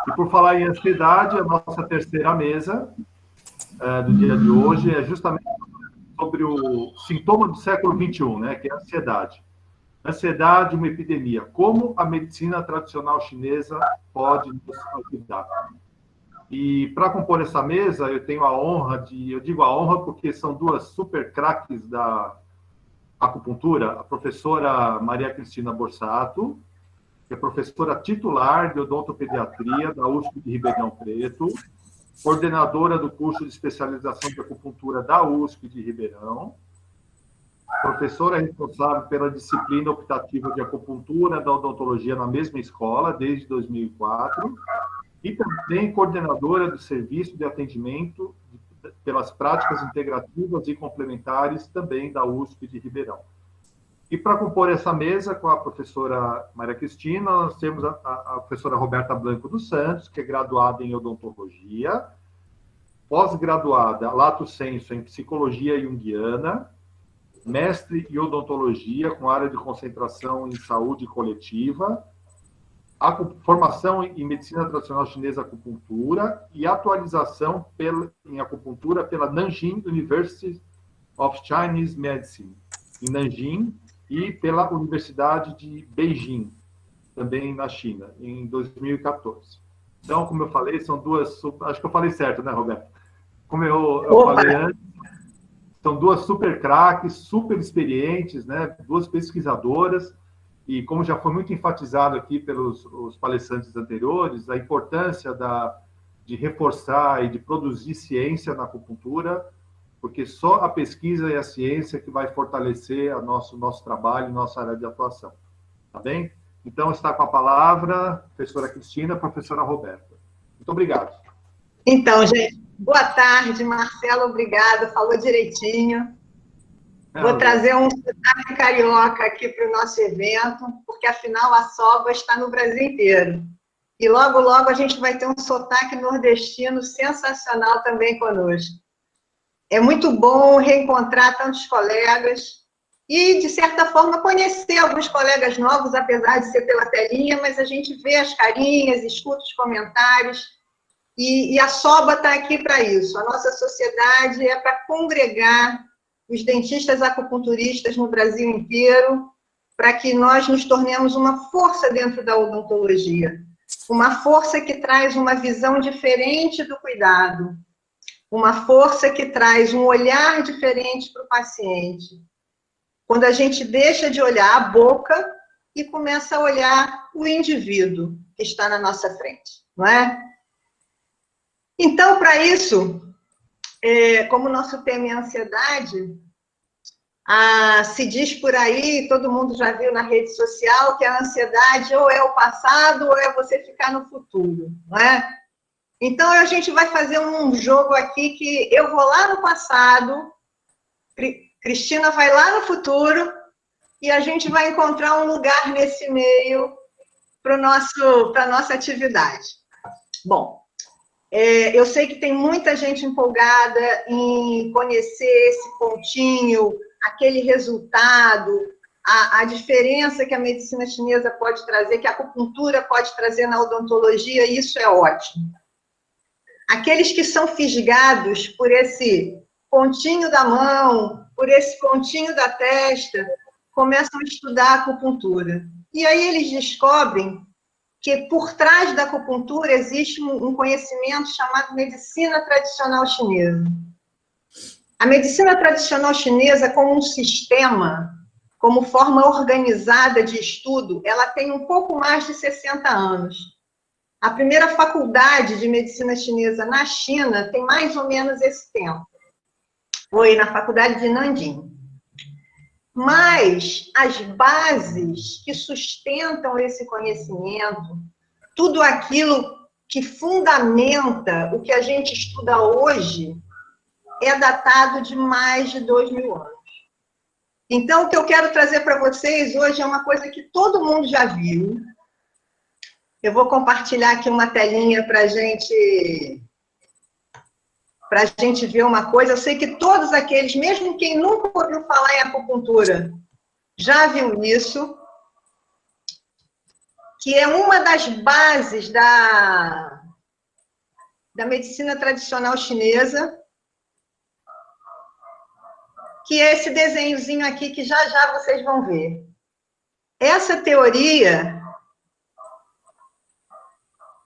E por falar em ansiedade, a nossa terceira mesa do dia de hoje é justamente sobre o sintoma do século XXI, né, que é a ansiedade. Ansiedade, uma epidemia. Como a medicina tradicional chinesa pode nos ajudar? E para compor essa mesa, eu tenho a honra eu digo a honra porque são duas super craques da acupuntura, a professora Maria Cristina Borsato, que é professora titular de odontopediatria da USP de Ribeirão Preto, coordenadora do curso de especialização de acupuntura da USP de Ribeirão, professora responsável pela disciplina optativa de acupuntura da odontologia na mesma escola desde 2004, e também coordenadora do serviço de atendimento pelas práticas integrativas e complementares também da USP de Ribeirão. E para compor essa mesa com a professora Maria Cristina, nós temos a professora Roberta Blanco dos Santos, que é graduada em odontologia, pós-graduada lato sensu em psicologia junguiana, mestre em odontologia com área de concentração em saúde coletiva, formação em medicina tradicional chinesa acupuntura e atualização em acupuntura pela Nanjing University of Chinese Medicine, em Nanjing, e pela Universidade de Beijing, também na China, em 2014. Então, como eu falei, são duas... Acho que eu falei certo, né, Roberto? Como eu falei antes, são duas super craques, super experientes, né? Duas pesquisadoras, e como já foi muito enfatizado aqui pelos os palestrantes anteriores, a importância de reforçar e de produzir ciência na acupuntura, porque só a pesquisa e a ciência que vai fortalecer nosso trabalho, nossa área de atuação. Tá bem? Então, está com a palavra a professora Cristina, a professora Roberta. Muito obrigado. Então, gente, boa tarde, Marcelo, obrigado, falou direitinho. Vou trazer um sotaque carioca aqui para o nosso evento, porque, afinal, a SOBA está no Brasil inteiro. E, logo, logo, a gente vai ter um sotaque nordestino sensacional também conosco. É muito bom reencontrar tantos colegas e, de certa forma, conhecer alguns colegas novos, apesar de ser pela telinha, mas a gente vê as carinhas, escuta os comentários, e a SOBA está aqui para isso. A nossa sociedade é para congregar os dentistas acupunturistas no Brasil inteiro, para que nós nos tornemos uma força dentro da odontologia, uma força que traz uma visão diferente do cuidado, uma força que traz um olhar diferente para o paciente. Quando a gente deixa de olhar a boca e começa a olhar o indivíduo que está na nossa frente, não é? Então, para isso, como o nosso tema é ansiedade, se diz por aí, todo mundo já viu na rede social, que a ansiedade ou é o passado ou é você ficar no futuro, não é? Então, a gente vai fazer um jogo aqui que eu vou lá no passado, Cristina vai lá no futuro, e a gente vai encontrar um lugar nesse meio para a nossa atividade. Bom, eu sei que tem muita gente empolgada em conhecer esse pontinho, aquele resultado, a diferença que a medicina chinesa pode trazer, que a acupuntura pode trazer na odontologia, e isso é ótimo. Aqueles que são fisgados por esse pontinho da mão, por esse pontinho da testa, começam a estudar a acupuntura. E aí eles descobrem que por trás da acupuntura existe um conhecimento chamado medicina tradicional chinesa. A medicina tradicional chinesa, como um sistema, como forma organizada de estudo, ela tem um pouco mais de 60 anos. A primeira faculdade de medicina chinesa na China tem mais ou menos esse tempo. Foi na faculdade de Nanjing. Mas as bases que sustentam esse conhecimento, tudo aquilo que fundamenta o que a gente estuda hoje, é datado de mais de 2000 anos. Então, o que eu quero trazer para vocês hoje é uma coisa que todo mundo já viu. Eu vou compartilhar aqui uma telinha para a gente ver uma coisa. Eu sei que todos aqueles, mesmo quem nunca ouviu falar em acupuntura, já viu isso. que é uma das bases da medicina tradicional chinesa, que é esse desenhozinho aqui que já já vocês vão ver. Essa teoria,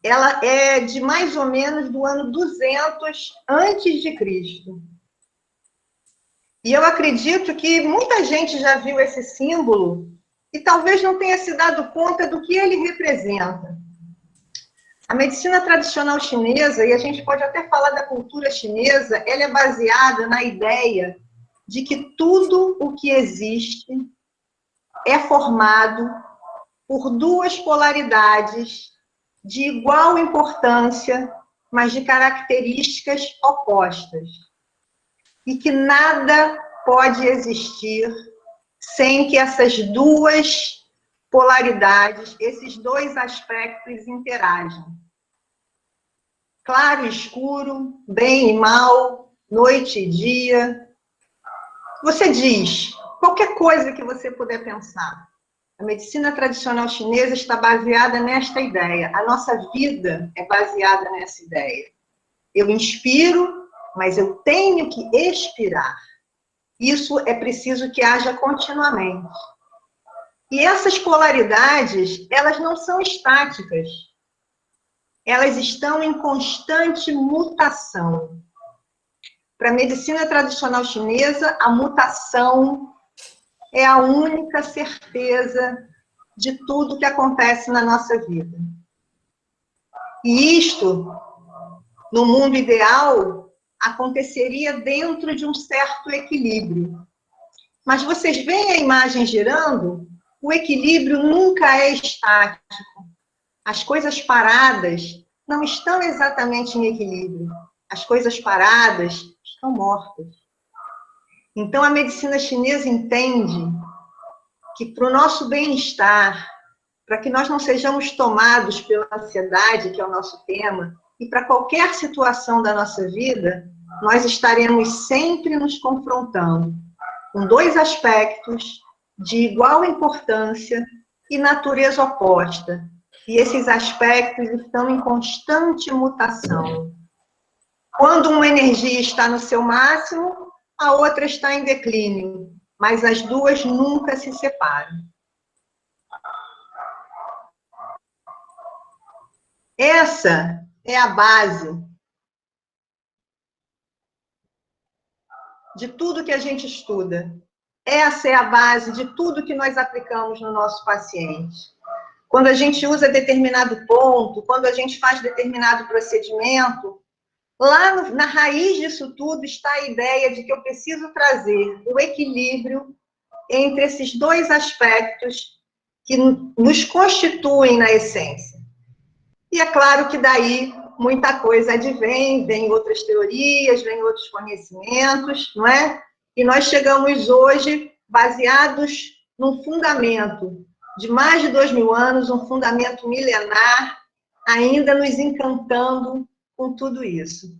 ela é de mais ou menos do ano 200 antes de Cristo. E eu acredito que muita gente já viu esse símbolo e talvez não tenha se dado conta do que ele representa. A medicina tradicional chinesa, e a gente pode até falar da cultura chinesa, ela é baseada na ideia de que tudo o que existe é formado por duas polaridades de igual importância, mas de características opostas. E que nada pode existir sem que essas duas polaridades, esses dois aspectos interajam. Claro e escuro, bem e mal, noite e dia. Você diz, qualquer coisa que você puder pensar. A medicina tradicional chinesa está baseada nesta ideia. A nossa vida é baseada nessa ideia. Eu inspiro, mas eu tenho que expirar. Isso é preciso que haja continuamente. E essas polaridades, elas não são estáticas. Elas estão em constante mutação. Para a medicina tradicional chinesa, a mutação é a única certeza de tudo que acontece na nossa vida. E isto, no mundo ideal, aconteceria dentro de um certo equilíbrio. Mas vocês veem a imagem girando? O equilíbrio nunca é estático. As coisas paradas não estão exatamente em equilíbrio. As coisas paradas estão mortas. Então, a medicina chinesa entende que para o nosso bem-estar, para que nós não sejamos tomados pela ansiedade, que é o nosso tema, e para qualquer situação da nossa vida, nós estaremos sempre nos confrontando com dois aspectos de igual importância e natureza oposta. E esses aspectos estão em constante mutação. Quando uma energia está no seu máximo, a outra está em declínio, mas as duas nunca se separam. Essa é a base de tudo que a gente estuda. Essa é a base de tudo que nós aplicamos no nosso paciente. Quando a gente usa determinado ponto, quando a gente faz determinado procedimento, lá na raiz disso tudo está a ideia de que eu preciso trazer o equilíbrio entre esses dois aspectos que nos constituem na essência. E é claro que daí muita coisa advém, vem outras teorias, vem outros conhecimentos, não é? E nós chegamos hoje baseados num fundamento de mais de 2000 anos, um fundamento milenar, ainda nos encantando com tudo isso.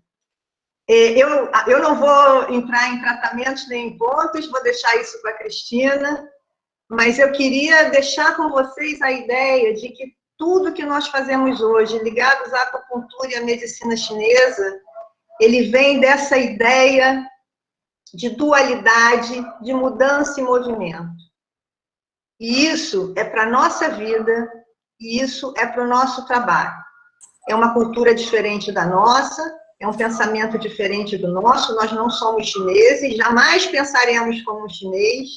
Eu não vou entrar em tratamentos nem em pontos, vou deixar isso para a Cristina, mas eu queria deixar com vocês a ideia de que tudo que nós fazemos hoje, ligados à acupuntura e à medicina chinesa, ele vem dessa ideia de dualidade, de mudança e movimento. E isso é para a nossa vida, e isso é para o nosso trabalho. É uma cultura diferente da nossa, é um pensamento diferente do nosso, nós não somos chineses, jamais pensaremos como um chinês,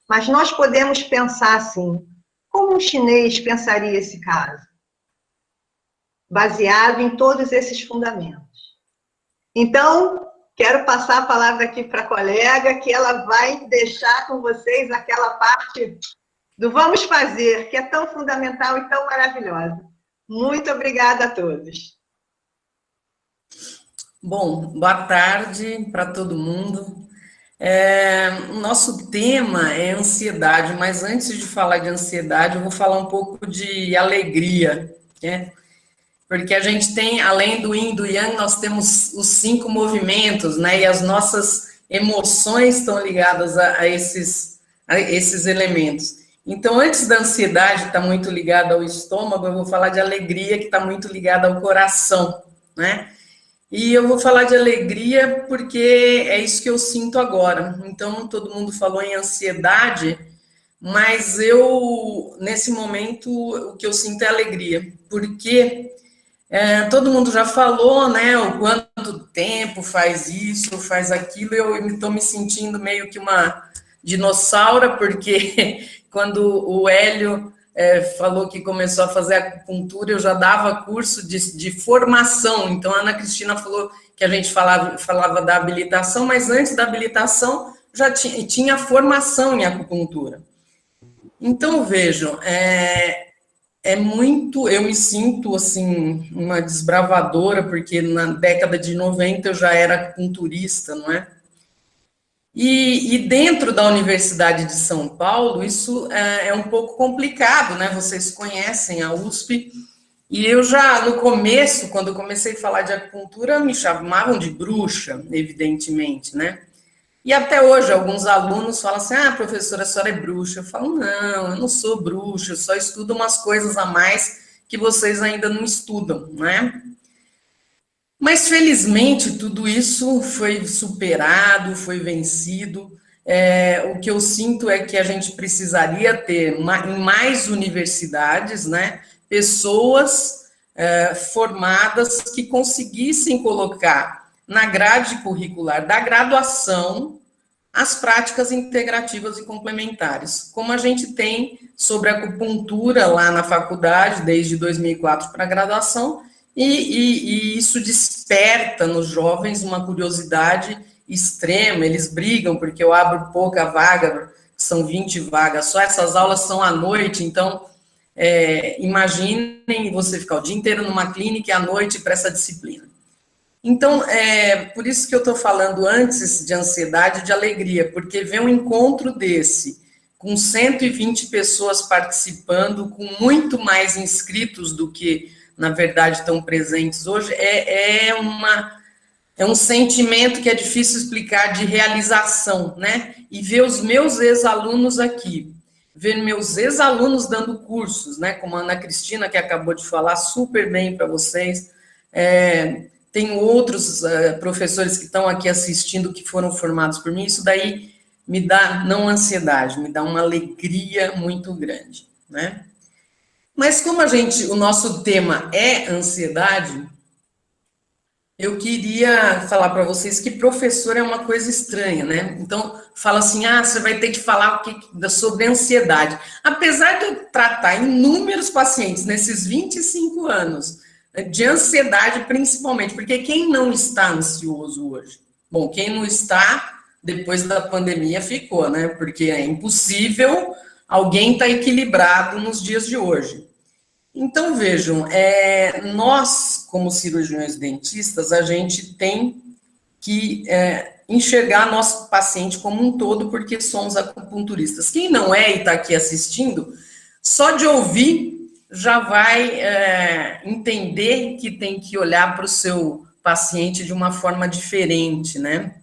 mas nós podemos pensar assim, como um chinês pensaria esse caso? Baseado em todos esses fundamentos. Então, quero passar a palavra aqui para a colega, que ela vai deixar com vocês aquela parte do vamos fazer, que é tão fundamental e tão maravilhosa. Muito obrigada a todos. Bom, boa tarde para todo mundo. O nosso tema é ansiedade, mas antes de falar de ansiedade, eu vou falar um pouco de alegria, né? Porque a gente tem, além do Yin e do Yang, nós temos os 5 movimentos, né? E as nossas emoções estão ligadas a esses elementos. Então, antes da ansiedade estar muito ligada ao estômago, eu vou falar de alegria, que está muito ligada ao coração, né? E eu vou falar de alegria porque é isso que eu sinto agora. Então, todo mundo falou em ansiedade, mas eu, nesse momento, o que eu sinto é alegria, porque todo mundo já falou, né, o quanto tempo faz isso, faz aquilo, eu estou me sentindo meio que uma dinossauro, porque quando o Hélio falou que começou a fazer acupuntura, eu já dava curso de formação, então a Ana Cristina falou que a gente falava da habilitação, mas antes da habilitação já tinha formação em acupuntura. Então, vejam, muito, eu me sinto, assim, uma desbravadora, porque na década de 90 eu já era acupunturista, não é? E dentro da Universidade de São Paulo, isso é um pouco complicado, né? Vocês conhecem a USP, e eu já, no começo, quando eu comecei a falar de acupuntura, me chamavam de bruxa, evidentemente, né? E até hoje, alguns alunos falam assim, professora, a senhora é bruxa. Eu falo, não, eu não sou bruxa, eu só estudo umas coisas a mais que vocês ainda não estudam, né? Mas, felizmente, tudo isso foi superado, foi vencido. O que eu sinto é que a gente precisaria ter em mais universidades, né, pessoas formadas que conseguissem colocar na grade curricular da graduação as práticas integrativas e complementares, como a gente tem sobre a acupuntura lá na faculdade, desde 2004 para a graduação, e isso desperta nos jovens uma curiosidade extrema, eles brigam porque eu abro pouca vaga, são 20 vagas, só essas aulas são à noite, então imaginem você ficar o dia inteiro numa clínica e à noite para essa disciplina. Então, por isso que eu estou falando antes de ansiedade, de alegria, porque ver um encontro desse, com 120 pessoas participando, com muito mais inscritos do que, na verdade, estão presentes hoje, é um sentimento que é difícil explicar de realização, né? E ver os meus ex-alunos aqui, ver meus ex-alunos dando cursos, né? Como a Ana Cristina, que acabou de falar super bem para vocês, tem outros professores que estão aqui assistindo que foram formados por mim, isso daí me dá, não ansiedade, me dá uma alegria muito grande, né? Mas como o nosso tema é ansiedade, eu queria falar para vocês que professor é uma coisa estranha, né? Então, fala assim, você vai ter que falar sobre ansiedade. Apesar de eu tratar inúmeros pacientes nesses 25 anos, de ansiedade principalmente, porque quem não está ansioso hoje? Bom, quem não está, depois da pandemia ficou, né? Porque é impossível alguém estar equilibrado nos dias de hoje. Então, vejam, nós, como cirurgiões dentistas, a gente tem que enxergar nosso paciente como um todo, porque somos acupunturistas. Quem não é e está aqui assistindo, só de ouvir já vai entender que tem que olhar para o seu paciente de uma forma diferente, né?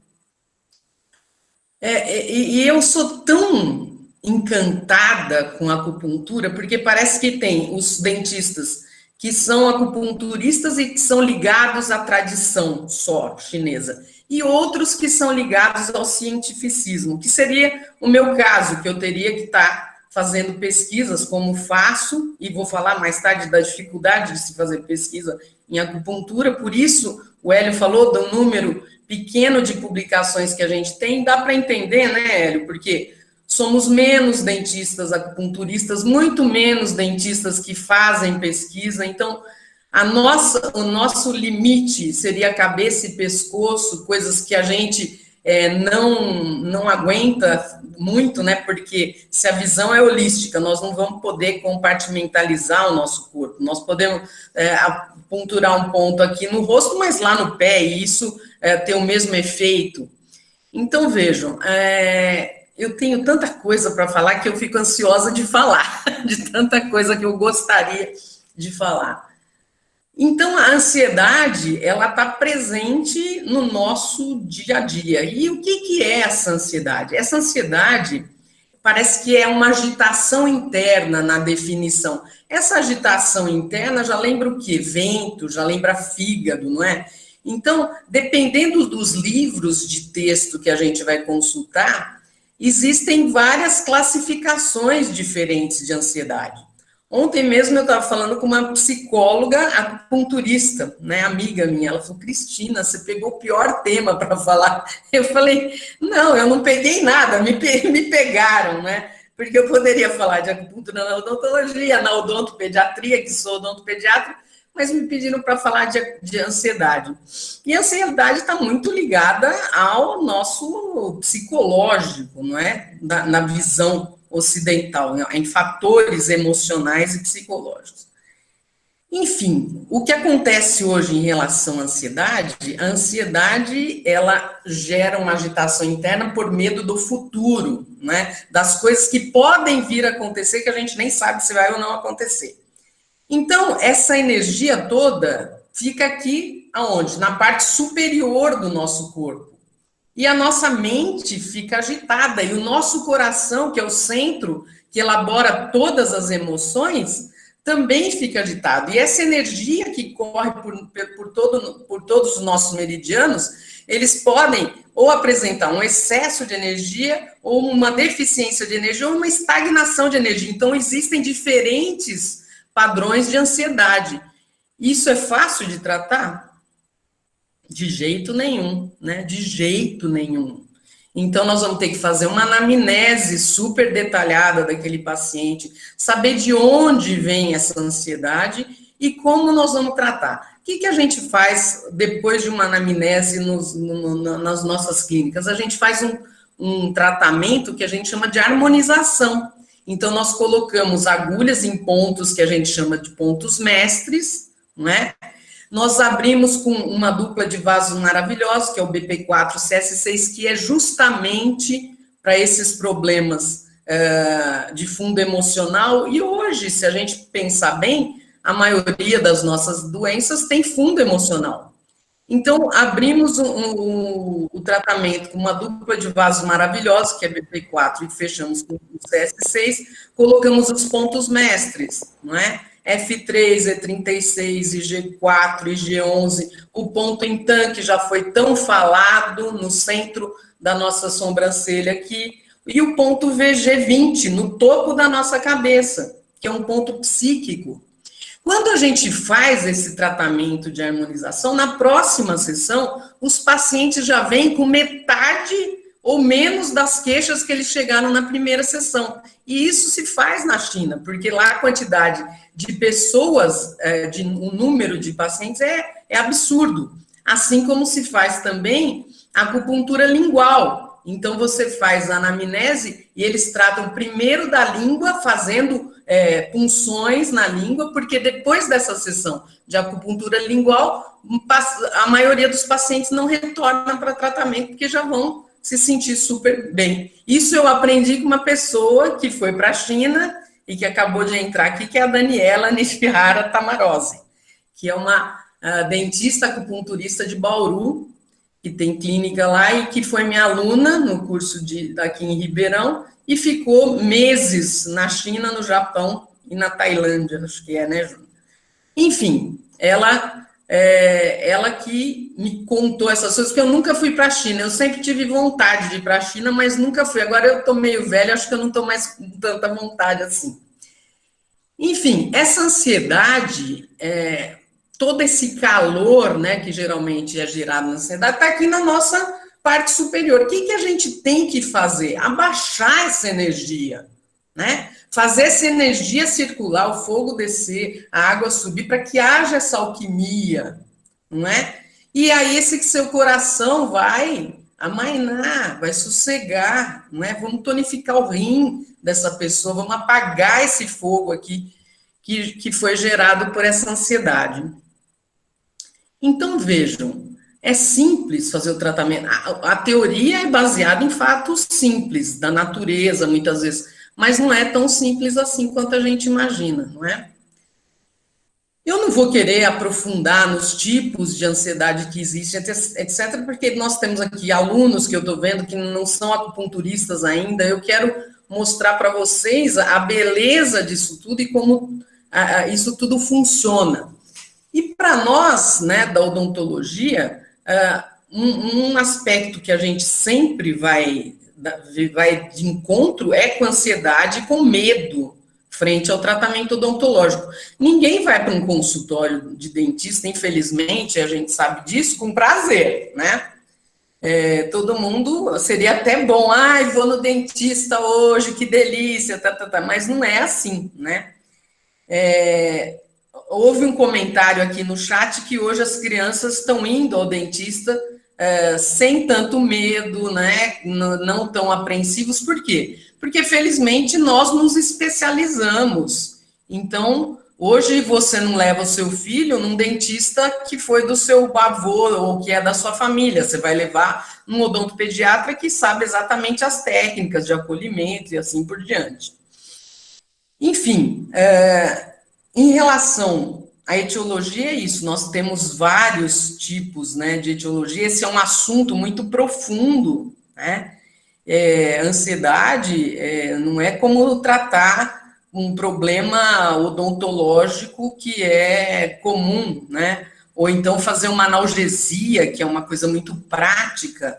E eu sou tão encantada com a acupuntura, porque parece que tem os dentistas que são acupunturistas e que são ligados à tradição só chinesa, e outros que são ligados ao cientificismo, que seria o meu caso, que eu teria que estar fazendo pesquisas, como faço, e vou falar mais tarde da dificuldade de se fazer pesquisa em acupuntura, por isso o Hélio falou do número pequeno de publicações que a gente tem, dá para entender, né, Hélio, porque somos menos dentistas acupunturistas, muito menos dentistas que fazem pesquisa, então o nosso limite seria cabeça e pescoço, coisas que a gente não aguenta muito, né? Porque se a visão é holística, nós não vamos poder compartimentalizar o nosso corpo. Nós podemos apunturar um ponto aqui no rosto, mas lá no pé, e isso ter o mesmo efeito. Então, vejam, eu tenho tanta coisa para falar que eu fico ansiosa de falar, de tanta coisa que eu gostaria de falar. Então, a ansiedade, ela está presente no nosso dia a dia. E o que é essa ansiedade? Essa ansiedade parece que é uma agitação interna na definição. Essa agitação interna já lembra o quê? Vento, já lembra fígado, não é? Então, dependendo dos livros de texto que a gente vai consultar, existem várias classificações diferentes de ansiedade. Ontem mesmo eu estava falando com uma psicóloga acupunturista, né, amiga minha. Ela falou: Cristina, você pegou o pior tema para falar. Eu falei: não, eu não peguei nada, me pegaram, né? Porque eu poderia falar de acupuntura na odontologia, na odontopediatria, que sou odontopediatra, mas me pediram para falar de ansiedade. E a ansiedade está muito ligada ao nosso psicológico, não é? Na visão ocidental, em fatores emocionais e psicológicos. Enfim, o que acontece hoje em relação à ansiedade, ela gera uma agitação interna por medo do futuro, né? Das coisas que podem vir a acontecer, que a gente nem sabe se vai ou não acontecer. Então, essa energia toda fica aqui, aonde? Na parte superior do nosso corpo. E a nossa mente fica agitada, e o nosso coração, que é o centro que elabora todas as emoções, também fica agitado. E essa energia que corre por todos os nossos meridianos, eles podem ou apresentar um excesso de energia, ou uma deficiência de energia, ou uma estagnação de energia. Então, existem diferentes padrões de ansiedade. Isso é fácil de tratar? De jeito nenhum, né? De jeito nenhum. Então, nós vamos ter que fazer uma anamnese super detalhada daquele paciente, saber de onde vem essa ansiedade e como nós vamos tratar. O que a gente faz depois de uma anamnese nas nossas clínicas? A gente faz um tratamento que a gente chama de harmonização. Então, nós colocamos agulhas em pontos que a gente chama de pontos mestres, não é? Nós abrimos com uma dupla de vasos maravilhosos, que é o BP4 CS6, que é justamente para esses problemas de fundo emocional. E hoje, se a gente pensar bem, a maioria das nossas doenças tem fundo emocional. Então, abrimos o tratamento com uma dupla de vasos maravilhosos, que é BP4, e fechamos com o CS6, colocamos os pontos mestres, não é? F3, E36, IG4, IG11, o ponto em tanque já foi tão falado no centro da nossa sobrancelha aqui, e o ponto VG20, no topo da nossa cabeça, que é um ponto psíquico. Quando a gente faz esse tratamento de harmonização, na próxima sessão, os pacientes já vêm com metade ou menos das queixas que eles chegaram na primeira sessão. E isso se faz na China, porque lá a quantidade de pessoas, o número de pacientes é absurdo. Assim como se faz também a acupuntura lingual. Então, você faz a anamnese e eles tratam primeiro da língua, fazendo punções na língua, porque depois dessa sessão de acupuntura lingual, a maioria dos pacientes não retorna para tratamento, porque já vão se sentir super bem. Isso eu aprendi com uma pessoa que foi para a China e que acabou de entrar aqui, que é a Daniela Nishihara Tamarose, que é uma dentista acupunturista de Bauru, que tem clínica lá e que foi minha aluna no curso daqui em Ribeirão e ficou meses na China, no Japão e na Tailândia, acho que né, Júnior? Enfim, ela que me contou essas coisas, porque eu nunca fui para a China, eu sempre tive vontade de ir para a China, mas nunca fui. Agora eu estou meio velha, acho que eu não estou mais com tanta vontade assim. Enfim, essa ansiedade, todo esse calor, né, que geralmente é gerado na ansiedade, está aqui na nossa parte superior. O que a gente tem que fazer? Abaixar essa energia, né? Fazer essa energia circular, o fogo descer, a água subir, para que haja essa alquimia, não é? E aí esse seu coração vai amainar, vai sossegar, não é? Vamos tonificar o rim dessa pessoa, vamos apagar esse fogo aqui que foi gerado por essa ansiedade. Então, vejam, é simples fazer o tratamento. A teoria é baseada em fatos simples, da natureza, muitas vezes, mas não é tão simples assim quanto a gente imagina, não é? Eu não vou querer aprofundar nos tipos de ansiedade que existem, etc., porque nós temos aqui alunos que eu estou vendo que não são acupunturistas ainda. Eu quero mostrar para vocês a beleza disso tudo e como isso tudo funciona. E para nós, né, da odontologia, um aspecto que a gente sempre vai de encontro é com ansiedade e com medo frente ao tratamento odontológico. Ninguém vai para um consultório de dentista, infelizmente, a gente sabe disso, com prazer, né? Todo mundo, seria até bom, vou no dentista hoje, que delícia, mas não é assim, né? Houve um comentário aqui no chat que hoje as crianças estão indo ao dentista sem tanto medo, né? Não tão apreensivos. Por quê? Porque, felizmente, nós nos especializamos. Então, hoje você não leva o seu filho num dentista que foi do seu avô ou que é da sua família. Você vai levar num odontopediatra que sabe exatamente as técnicas de acolhimento e assim por diante. Enfim, em relação à etiologia, é isso. Nós temos vários tipos, né, de etiologia. Esse é um assunto muito profundo, né? Ansiedade não é como tratar um problema odontológico que é comum, né? Ou então fazer uma analgesia, que é uma coisa muito prática,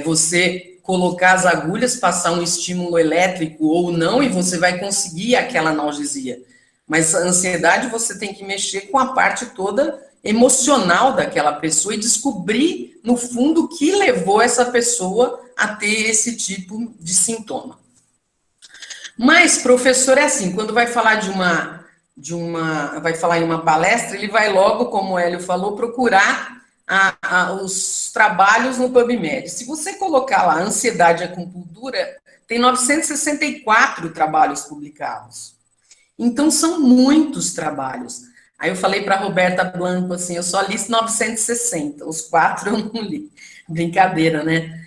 você colocar as agulhas, passar um estímulo elétrico ou não, e você vai conseguir aquela analgesia. Mas a ansiedade, você tem que mexer com a parte toda emocional daquela pessoa e descobrir, no fundo, o que levou essa pessoa a ter esse tipo de sintoma. Mas, professor, é assim, quando vai falar vai falar em uma palestra, ele vai logo, como o Hélio falou, procurar os trabalhos no PubMed. Se você colocar lá ansiedade e acupuntura, tem 964 trabalhos publicados. Então, são muitos trabalhos. Aí eu falei para a Roberta Blanco assim, eu só li 960, os 4 eu não li. Brincadeira, né?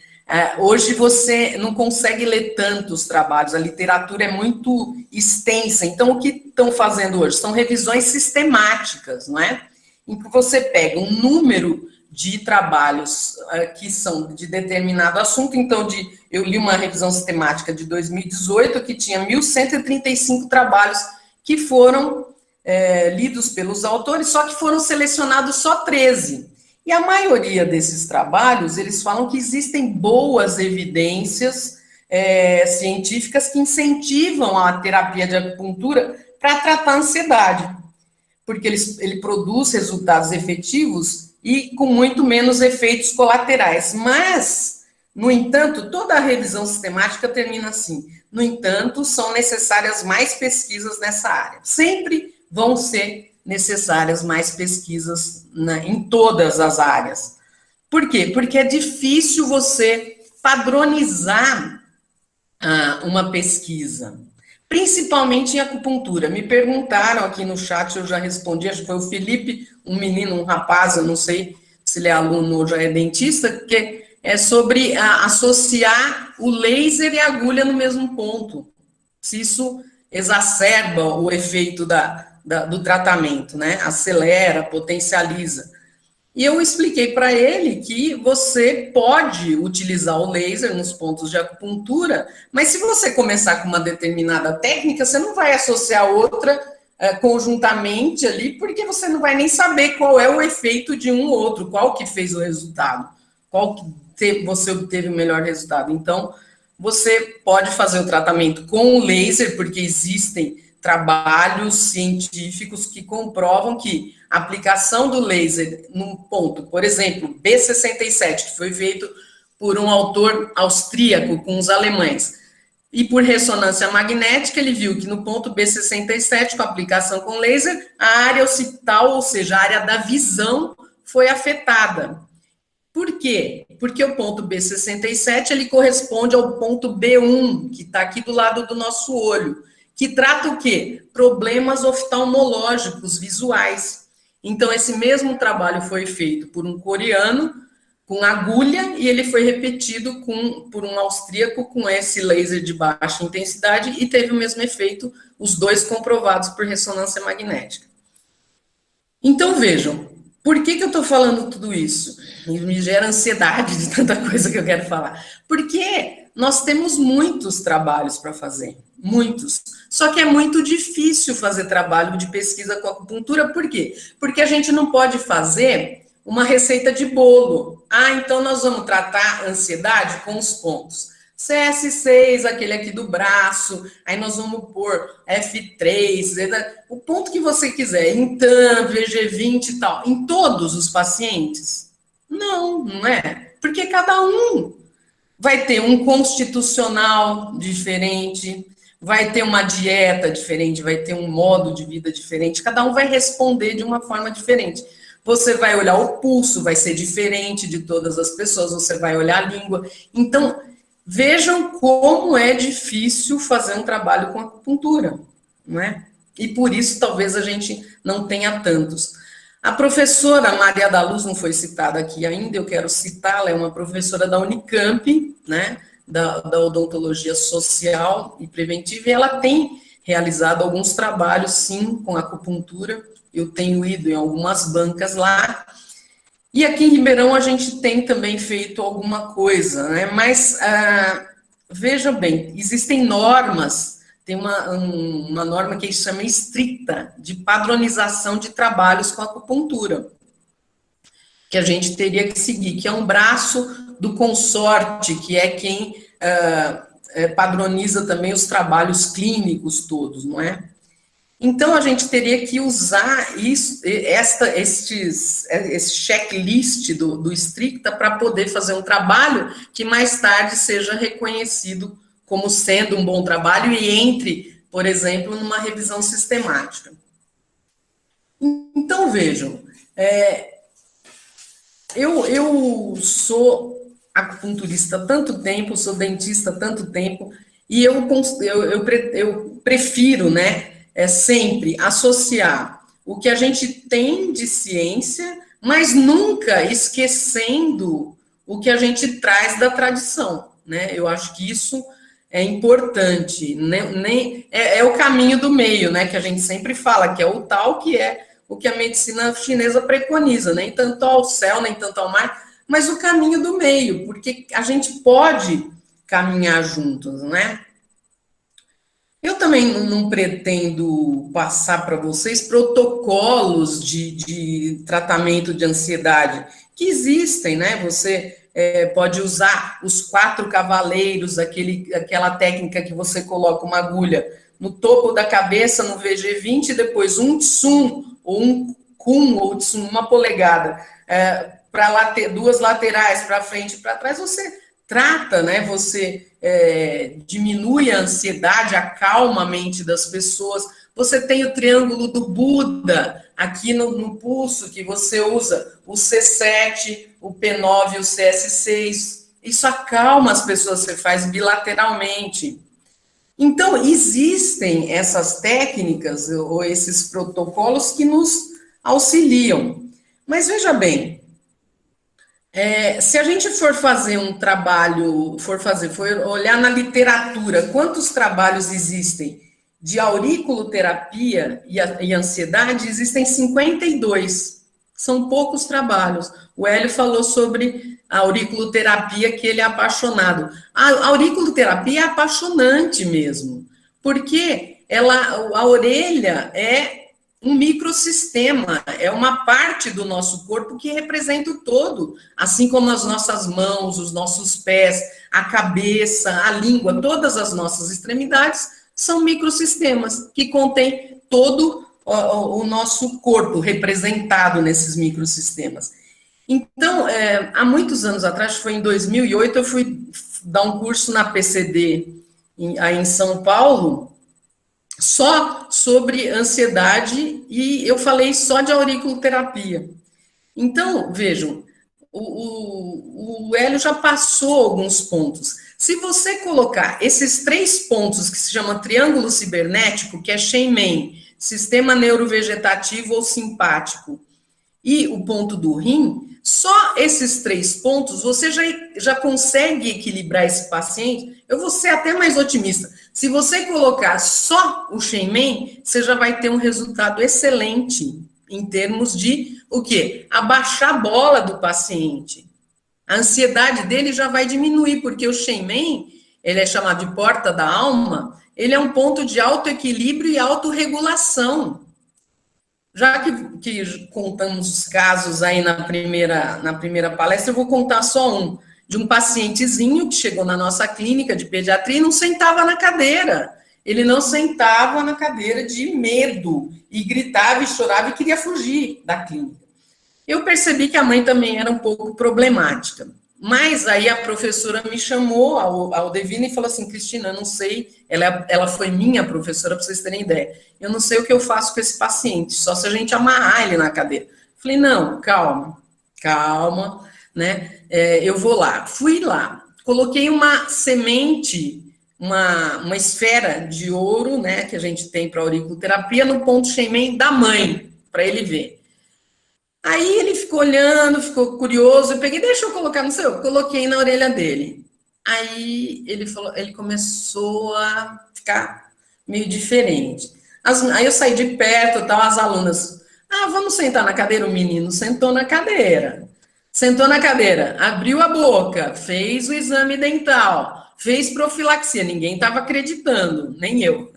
Hoje você não consegue ler tantos trabalhos, a literatura é muito extensa. Então, o que estão fazendo hoje? São revisões sistemáticas, não é? Em que você pega um número de trabalhos que são de determinado assunto. Então, eu li uma revisão sistemática de 2018 que tinha 1.135 trabalhos que foram lidos pelos autores, só que foram selecionados só 13. E a maioria desses trabalhos, eles falam que existem boas evidências científicas que incentivam a terapia de acupuntura para tratar a ansiedade, porque ele produz resultados efetivos e com muito menos efeitos colaterais. Mas, no entanto, toda a revisão sistemática termina assim. No entanto, são necessárias mais pesquisas nessa área. Sempre vão ser necessárias mais pesquisas em todas as áreas. Por quê? Porque é difícil você padronizar uma pesquisa, principalmente em acupuntura. Me perguntaram aqui no chat, eu já respondi, acho que foi o Felipe, um menino, um rapaz, eu não sei se ele é aluno ou já é dentista, que é sobre associar o laser e a agulha no mesmo ponto. Se isso exacerba o efeito do tratamento, né? Acelera, potencializa. E eu expliquei para ele que você pode utilizar o laser nos pontos de acupuntura, mas se você começar com uma determinada técnica, você não vai associar outra conjuntamente ali, porque você não vai nem saber qual é o efeito de um ou outro, qual que fez o resultado, qual que você obteve o melhor resultado. Então, você pode fazer o tratamento com o laser, porque existem trabalhos científicos que comprovam que a aplicação do laser num ponto, por exemplo, B67, que foi feito por um autor austríaco com os alemães, e por ressonância magnética, ele viu que no ponto B67, com a aplicação com laser, a área occipital, ou seja, a área da visão, foi afetada. Por quê? Porque o ponto B67, ele corresponde ao ponto B1, que está aqui do lado do nosso olho, que trata o quê? Problemas oftalmológicos visuais. Então, esse mesmo trabalho foi feito por um coreano com agulha e ele foi repetido por um austríaco com esse laser de baixa intensidade e teve o mesmo efeito, os dois comprovados por ressonância magnética. Então, vejam, Por que eu estou falando tudo isso? Me gera ansiedade de tanta coisa que eu quero falar. Porque nós temos muitos trabalhos para fazer, muitos. Só que é muito difícil fazer trabalho de pesquisa com acupuntura, por quê? Porque a gente não pode fazer uma receita de bolo. Ah, então nós vamos tratar a ansiedade com os pontos. CS6, aquele aqui do braço, aí nós vamos pôr F3, o ponto que você quiser, Intan, VG20 e tal, em todos os pacientes? Não, não é. Porque cada um vai ter um constitucional diferente, vai ter uma dieta diferente, vai ter um modo de vida diferente, cada um vai responder de uma forma diferente. Você vai olhar o pulso, vai ser diferente de todas as pessoas, você vai olhar a língua. Então, vejam como é difícil fazer um trabalho com acupuntura, não é? E por isso talvez a gente não tenha tantos. A professora Maria da Luz não foi citada aqui ainda, eu quero citá-la, é uma professora da Unicamp, né, da odontologia social e preventiva, e ela tem realizado alguns trabalhos, sim, com acupuntura. Eu tenho ido em algumas bancas lá, e aqui em Ribeirão a gente tem também feito alguma coisa, né? Mas veja bem, existem normas, tem uma norma que se chama estricta de padronização de trabalhos com acupuntura, que a gente teria que seguir, que é um braço do consorte, que é quem padroniza também os trabalhos clínicos todos, não é? Então, a gente teria que usar isso, esse checklist do estricta para poder fazer um trabalho que mais tarde seja reconhecido como sendo um bom trabalho e entre, por exemplo, numa revisão sistemática. Então, vejam, eu sou acupunturista há tanto tempo, sou dentista há tanto tempo, e eu prefiro, né, sempre associar o que a gente tem de ciência, mas nunca esquecendo o que a gente traz da tradição, né? Eu acho que isso é importante, é o caminho do meio, né? Que a gente sempre fala, que é o tal, que é o que a medicina chinesa preconiza, nem tanto ao céu, nem tanto ao mar, mas o caminho do meio, porque a gente pode caminhar juntos, né? Eu também não pretendo passar para vocês protocolos de tratamento de ansiedade, que existem, né? Você pode usar os 4 cavaleiros, aquela técnica que você coloca uma agulha no topo da cabeça, no VG20, e depois um tsum, ou um kun, ou tsum, 1 polegada, para 2 laterais, para frente e para trás, você trata, né? Você diminui a ansiedade, acalma a mente das pessoas. Você tem o triângulo do Buda aqui no pulso, que você usa o C7, o P9 e o CS6. Isso acalma as pessoas, você faz bilateralmente. Então, existem essas técnicas ou esses protocolos que nos auxiliam. Mas veja bem, se a gente for fazer um trabalho, for olhar na literatura, quantos trabalhos existem de auriculoterapia e ansiedade? Existem 52. São poucos trabalhos. O Hélio falou sobre a auriculoterapia, que ele é apaixonado. A auriculoterapia é apaixonante mesmo, porque a orelha é um microsistema, é uma parte do nosso corpo que representa o todo, assim como as nossas mãos, os nossos pés, a cabeça, a língua, todas as nossas extremidades são microsistemas que contêm todo o nosso corpo representado nesses microsistemas. Então, há muitos anos atrás, foi em 2008, eu fui dar um curso na PCD aí em São Paulo, só sobre ansiedade, e eu falei só de auriculoterapia. Então, vejam, o Hélio já passou alguns pontos. Se você colocar esses 3 pontos, que se chama triângulo cibernético, que é Shenmen, sistema neurovegetativo ou simpático, e o ponto do rim, só esses 3 pontos, você já consegue equilibrar esse paciente. Eu vou ser até mais otimista. Se você colocar só o Shenmen, você já vai ter um resultado excelente. em termos de o quê? Abaixar a bola do paciente. A ansiedade dele já vai diminuir, porque o Shenmen, ele é chamado de porta da alma, ele é um ponto de autoequilíbrio e autorregulação. Já que contamos os casos aí na primeira palestra, eu vou contar só um, de um pacientezinho que chegou na nossa clínica de pediatria e não sentava na cadeira. Ele não sentava na cadeira de medo, e gritava e chorava e queria fugir da clínica. Eu percebi que a mãe também era um pouco problemática. Mas aí a professora me chamou, ao Devine, e falou assim, Cristina, eu não sei, ela foi minha professora, para vocês terem ideia, eu não sei o que eu faço com esse paciente, só se a gente amarrar ele na cadeira. Falei, não, calma, né, eu vou lá. Fui lá, coloquei uma semente, uma esfera de ouro, né, que a gente tem para auriculoterapia, no ponto Shenmen da mãe, para ele ver. Aí ele ficou olhando, ficou curioso, eu peguei, deixa eu colocar no seu, coloquei na orelha dele. Aí ele começou a ficar meio diferente. Aí eu saí de perto, tal, as alunas, vamos sentar na cadeira, o menino sentou na cadeira. Sentou na cadeira, abriu a boca, fez o exame dental, fez profilaxia, ninguém estava acreditando, nem eu,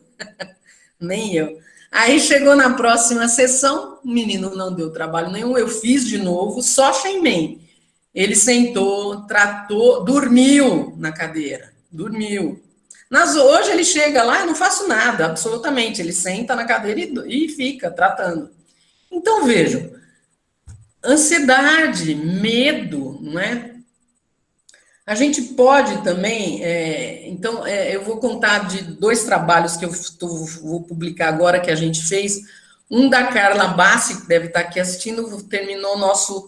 nem eu. Aí chegou na próxima sessão, o menino não deu trabalho nenhum, eu fiz de novo, só Shenmen. Ele sentou, tratou, dormiu na cadeira, dormiu. Hoje ele chega lá, eu não faço nada, absolutamente, ele senta na cadeira e fica tratando. Então, vejam, ansiedade, medo, não é? A gente pode também, eu vou contar de 2 trabalhos que eu vou publicar agora, que a gente fez. Um da Carla Bassi, que deve estar aqui assistindo, terminou nossa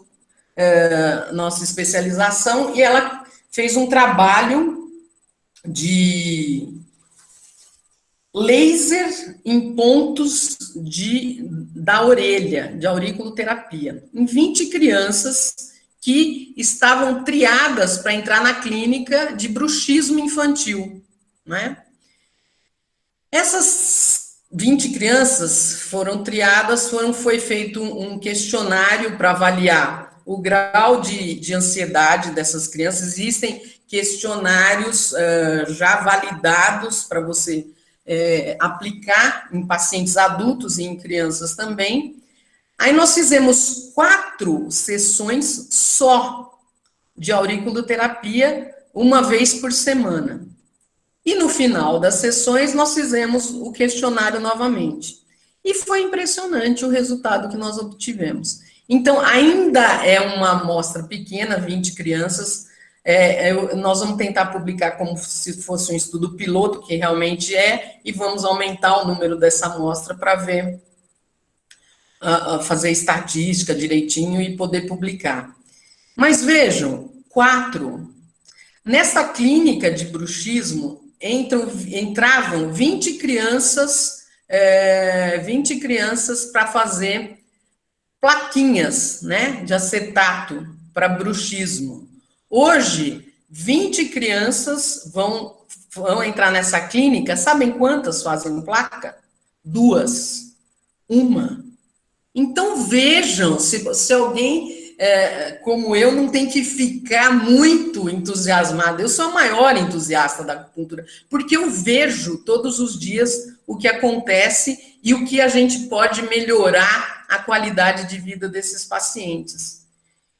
especialização, e ela fez um trabalho de laser em pontos da orelha, de auriculoterapia, em 20 crianças que estavam triadas para entrar na clínica de bruxismo infantil, né? Essas 20 crianças foram triadas, foi feito um questionário para avaliar o grau de ansiedade dessas crianças. Existem questionários já validados para você aplicar em pacientes adultos e em crianças também. Aí nós fizemos 4 sessões só de auriculoterapia, uma vez por semana. E no final das sessões nós fizemos o questionário novamente. E foi impressionante o resultado que nós obtivemos. Então, ainda é uma amostra pequena, 20 crianças. Nós vamos tentar publicar como se fosse um estudo piloto, que realmente e vamos aumentar o número dessa amostra para ver, fazer estatística direitinho e poder publicar. Mas vejam, 4. Nessa clínica de bruxismo, entravam 20 crianças para fazer plaquinhas, né, de acetato para bruxismo. Hoje, 20 crianças vão entrar nessa clínica, sabem quantas fazem placa? 2. 1. Então, vejam, se alguém como eu não tem que ficar muito entusiasmado. Eu sou a maior entusiasta da acupuntura, porque eu vejo todos os dias o que acontece e o que a gente pode melhorar a qualidade de vida desses pacientes.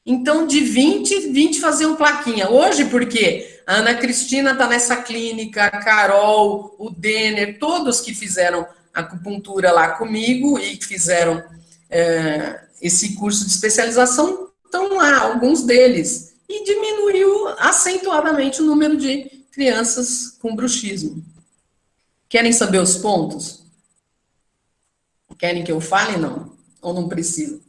Então, de 20 faziam plaquinha. Hoje, porque a Ana Cristina está nessa clínica, a Carol, o Denner, todos que fizeram acupuntura lá comigo e que fizeram esse curso de especialização, estão lá, alguns deles. E diminuiu acentuadamente o número de crianças com bruxismo. Querem saber os pontos? Querem que eu fale, não? Ou não precisa?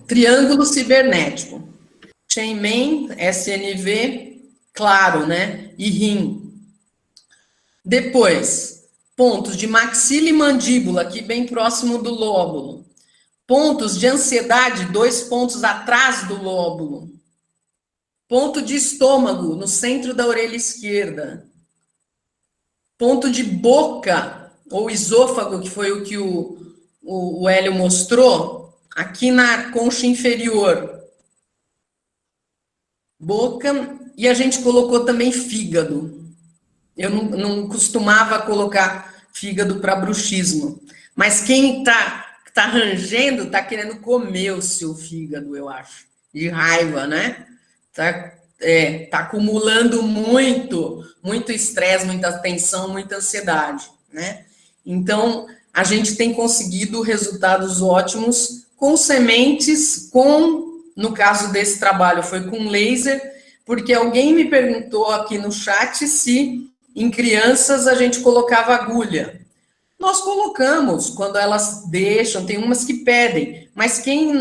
Triângulo cibernético. Shenmen, SNV, claro, né? E rim. Depois, pontos de maxila e mandíbula, aqui bem próximo do lóbulo. Pontos de ansiedade, 2 pontos atrás do lóbulo. Ponto de estômago, no centro da orelha esquerda. Ponto de boca, ou esôfago, que foi o que o o Hélio mostrou, aqui na concha inferior, boca, e a gente colocou também fígado. Eu não costumava colocar fígado para bruxismo, mas quem tá rangendo, tá querendo comer o seu fígado, eu acho, de raiva, né? Tá acumulando muito estresse, muita tensão, muita ansiedade, né? Então, a gente tem conseguido resultados ótimos com sementes, no caso desse trabalho, foi com laser, porque alguém me perguntou aqui no chat se em crianças a gente colocava agulha. Nós colocamos, quando elas deixam, tem umas que pedem, mas quem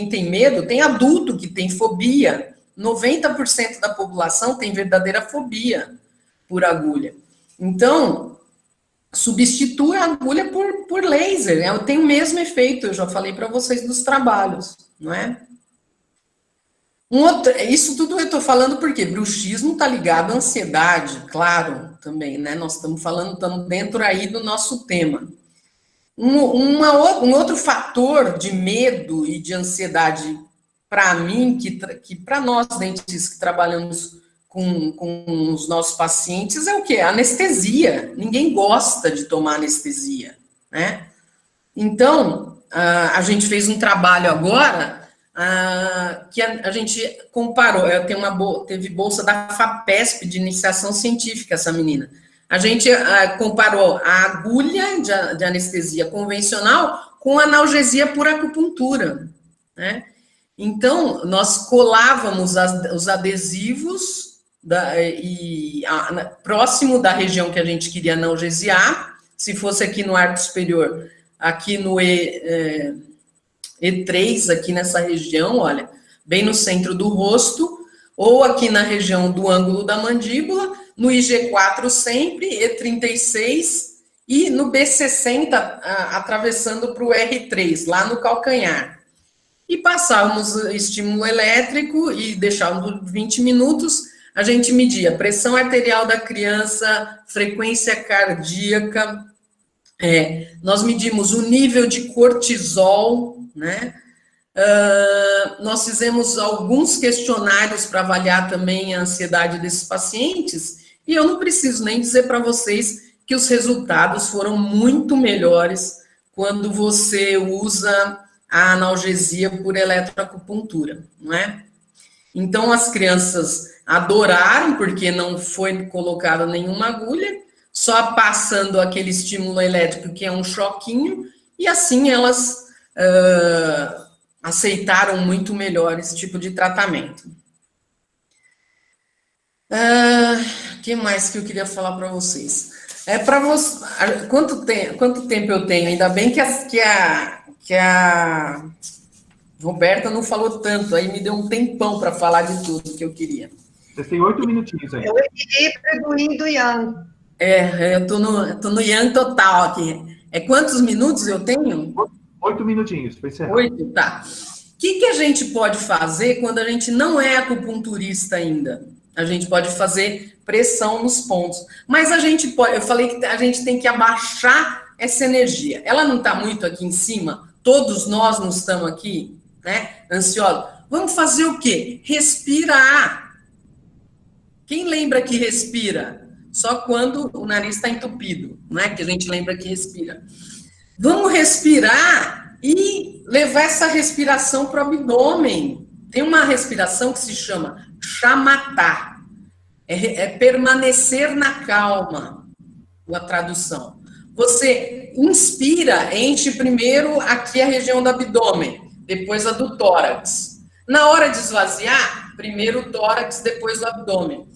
tem medo, tem adulto que tem fobia. 90% da população tem verdadeira fobia por agulha. Então, substitui a agulha por laser, tem o mesmo efeito, eu já falei para vocês dos trabalhos, não é? Isso tudo eu estou falando porque bruxismo está ligado à ansiedade, claro, também, né? Nós estamos dentro aí do nosso tema. Um outro fator de medo e de ansiedade, para mim, que para nós dentistas que trabalhamos com os nossos pacientes, é o quê? Anestesia. Ninguém gosta de tomar anestesia, né? Então, a gente fez um trabalho agora que a gente comparou, teve bolsa da FAPESP de iniciação científica, essa menina. A gente comparou a agulha de anestesia convencional com analgesia por acupuntura, né? Então, nós colávamos os adesivos próximo da região que a gente queria analgesiar, se fosse aqui no arco superior, aqui no E3, aqui nessa região, olha, bem no centro do rosto, ou aqui na região do ângulo da mandíbula, no IG4 sempre, E36, e no B60, atravessando para o R3, lá no calcanhar. E passávamos estímulo elétrico e deixávamos 20 minutos, a gente media a pressão arterial da criança, frequência cardíaca, nós medimos o nível de cortisol, né? Nós fizemos alguns questionários para avaliar também a ansiedade desses pacientes, e eu não preciso nem dizer para vocês que os resultados foram muito melhores quando você usa a analgesia por eletroacupuntura, não é? Então, as crianças adoraram, porque não foi colocada nenhuma agulha, só passando aquele estímulo elétrico, que é um choquinho, e assim elas aceitaram muito melhor esse tipo de tratamento. O que mais que eu queria falar para vocês? Para você, quanto tempo eu tenho? Ainda bem que a Roberta não falou tanto, aí me deu um tempão para falar de tudo que eu queria. Você tem 8 minutinhos aí. Eu equilibro do Yin do Yang. Eu tô no Yang total aqui. Quantos minutos eu tenho? 8 minutinhos, foi certo. 8, tá. O que a gente pode fazer quando a gente não é acupunturista ainda? A gente pode fazer pressão nos pontos. Mas eu falei que a gente tem que abaixar essa energia. Ela não está muito aqui em cima, todos nós não estamos aqui, né? Ansiosos. Vamos fazer o quê? Respirar. Quem lembra que respira? Só quando o nariz está entupido, não é? Que a gente lembra que respira. Vamos respirar e levar essa respiração para o abdômen. Tem uma respiração que se chama shamatha. É permanecer na calma, a tradução. Você inspira, enche primeiro aqui a região do abdômen, depois a do tórax. Na hora de esvaziar, primeiro o tórax, depois o abdômen.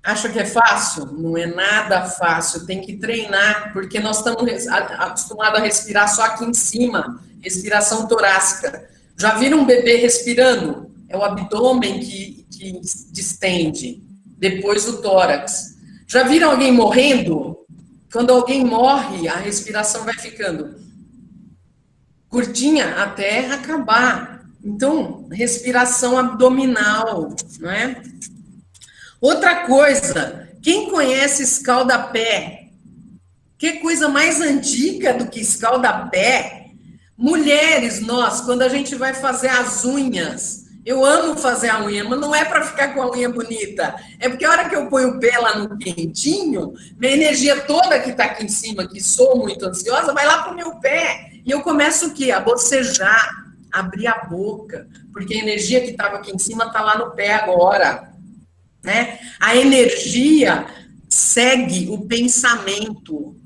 Acha que é fácil? Não é nada fácil, tem que treinar, porque nós estamos acostumados a respirar só aqui em cima, respiração torácica. Já viram um bebê respirando? É o abdômen que distende, depois o tórax. Já viram alguém morrendo? Quando alguém morre, a respiração vai ficando curtinha até acabar. Então, respiração abdominal, não é? Outra coisa, quem conhece escaldapé? Que coisa mais antiga do que escaldapé? Mulheres, nós, quando a gente vai fazer as unhas, eu amo fazer a unha, mas não é para ficar com a unha bonita. É porque a hora que eu ponho o pé lá no quentinho, minha energia toda que está aqui em cima, que sou muito ansiosa, vai lá para o meu pé. E eu começo o quê? A bocejar, abrir a boca, porque a energia que estava aqui em cima está lá no pé agora. Né? A energia segue o pensamento.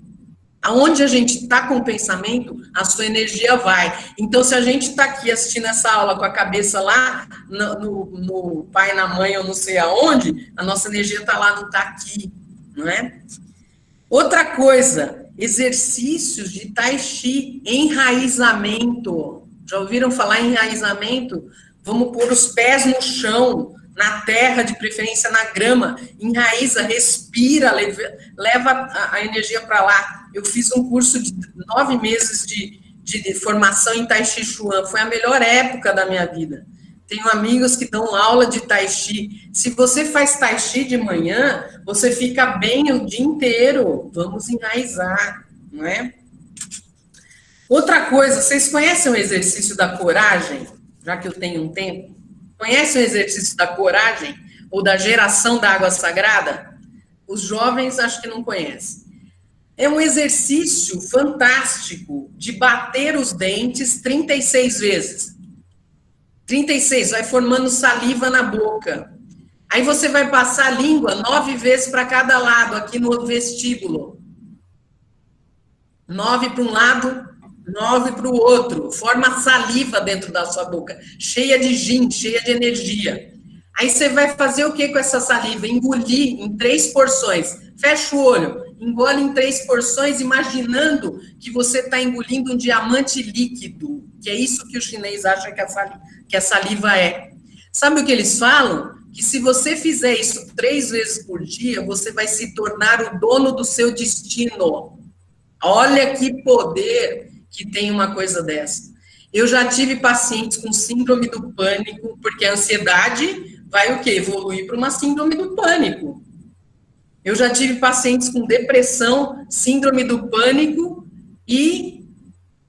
Aonde a gente está com o pensamento, a sua energia vai. Então, se a gente está aqui assistindo essa aula com a cabeça lá no pai, na mãe, ou não sei aonde, a nossa energia está lá, não está aqui, não é? Outra coisa, exercícios de Tai Chi, enraizamento. Já ouviram falar em enraizamento? Vamos pôr os pés no chão, na terra, de preferência na grama, enraiza, respira, leva a energia para lá. Eu fiz um curso de 9 meses de formação em Tai Chi Chuan, foi a melhor época da minha vida. Tenho amigos que dão aula de Tai Chi. Se você faz Tai Chi de manhã, você fica bem o dia inteiro. Vamos enraizar, não é? Outra coisa, vocês conhecem o exercício da coragem? Já que eu tenho um tempo. Conhecem o exercício da coragem ou da geração da água sagrada? Os jovens acho que não conhecem. É um exercício fantástico de bater os dentes 36 vezes. 36, vai formando saliva na boca. Aí você vai passar a língua 9 vezes para cada lado, aqui no vestíbulo. 9 para um lado, 9 para o outro, forma saliva dentro da sua boca, cheia de yin, cheia de energia. Aí você vai fazer o que com essa saliva? Engolir em 3 porções. Fecha o olho, engole em 3 porções, imaginando que você está engolindo um diamante líquido, que é isso que o chinês acha que a saliva é. Sabe o que eles falam? Que se você fizer isso 3 vezes por dia, você vai se tornar o dono do seu destino. Olha que poder que tem uma coisa dessa. Eu já tive pacientes com síndrome do pânico, porque a ansiedade vai o quê? Evoluir para uma síndrome do pânico. Eu já tive pacientes com depressão, síndrome do pânico e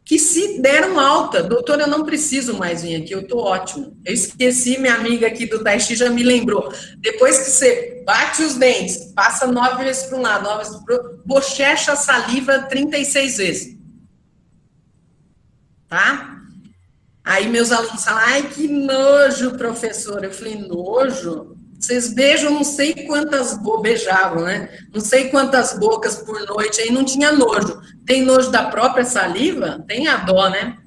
que se deram alta. Doutora, eu não preciso mais vir aqui, eu estou ótimo. Eu esqueci, minha amiga aqui do Tai Chi já me lembrou. Depois que você bate os dentes, passa 9 vezes para um lado, 9 vezes para o outro, bochecha a saliva 36 vezes. Tá? Aí meus alunos falam, ai, que nojo, professora. Eu falei, nojo? Vocês beijam não sei quantas beijavam, né? Não sei quantas bocas por noite, aí não tinha nojo. Tem nojo da própria saliva? Tem a dó, né?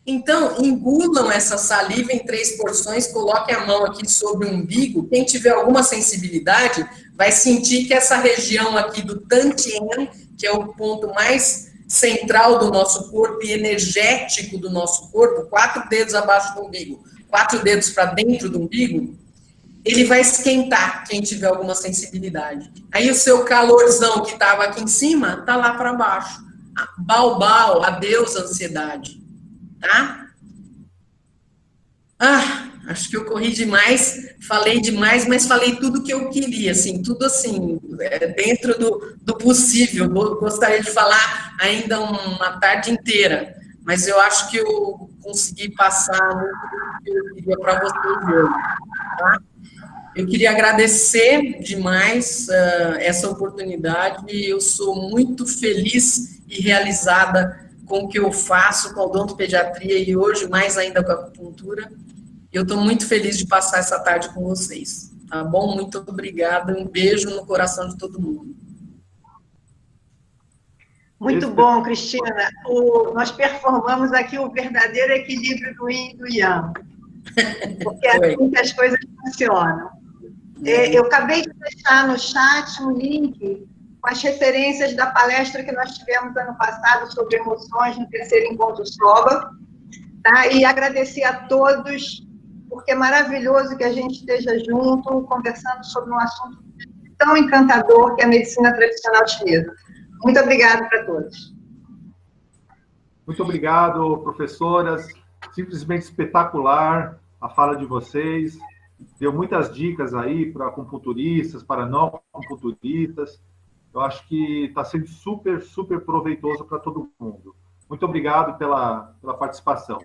Então, engulam essa saliva em 3 porções, coloquem a mão aqui sobre o umbigo. Quem tiver alguma sensibilidade vai sentir que essa região aqui do Tantien, que é o ponto mais central do nosso corpo e energético do nosso corpo, 4 dedos abaixo do umbigo, 4 dedos para dentro do umbigo, ele vai esquentar, quem tiver alguma sensibilidade. Aí o seu calorzão que estava aqui em cima, está lá para baixo. Bau, adeus ansiedade. Tá? Acho que eu corri demais, falei demais, mas falei tudo que eu queria, assim, tudo assim, dentro do possível. Gostaria de falar ainda uma tarde inteira, mas eu acho que eu consegui passar muito do que eu queria para vocês hoje, tá? Eu queria agradecer demais essa oportunidade, eu sou muito feliz e realizada com o que eu faço com a odontopediatria e hoje mais ainda com a acupuntura. Eu estou muito feliz de passar essa tarde com vocês, tá bom? Muito obrigada, um beijo no coração de todo mundo. Muito bom, Cristina. Nós performamos aqui o verdadeiro equilíbrio do Yin e do Yang, porque é assim que as coisas funcionam. Eu acabei de deixar no chat um link com as referências da palestra que nós tivemos ano passado sobre emoções no 3º Encontro SOBA, tá? E agradecer a todos, porque é maravilhoso que a gente esteja junto, conversando sobre um assunto tão encantador que é a medicina tradicional chinesa. Muito obrigada para todos. Muito obrigado, professoras. Simplesmente espetacular a fala de vocês. Deu muitas dicas aí para acupunturistas, para não acupunturistas. Eu acho que está sendo super, super proveitoso para todo mundo. Muito obrigado pela participação.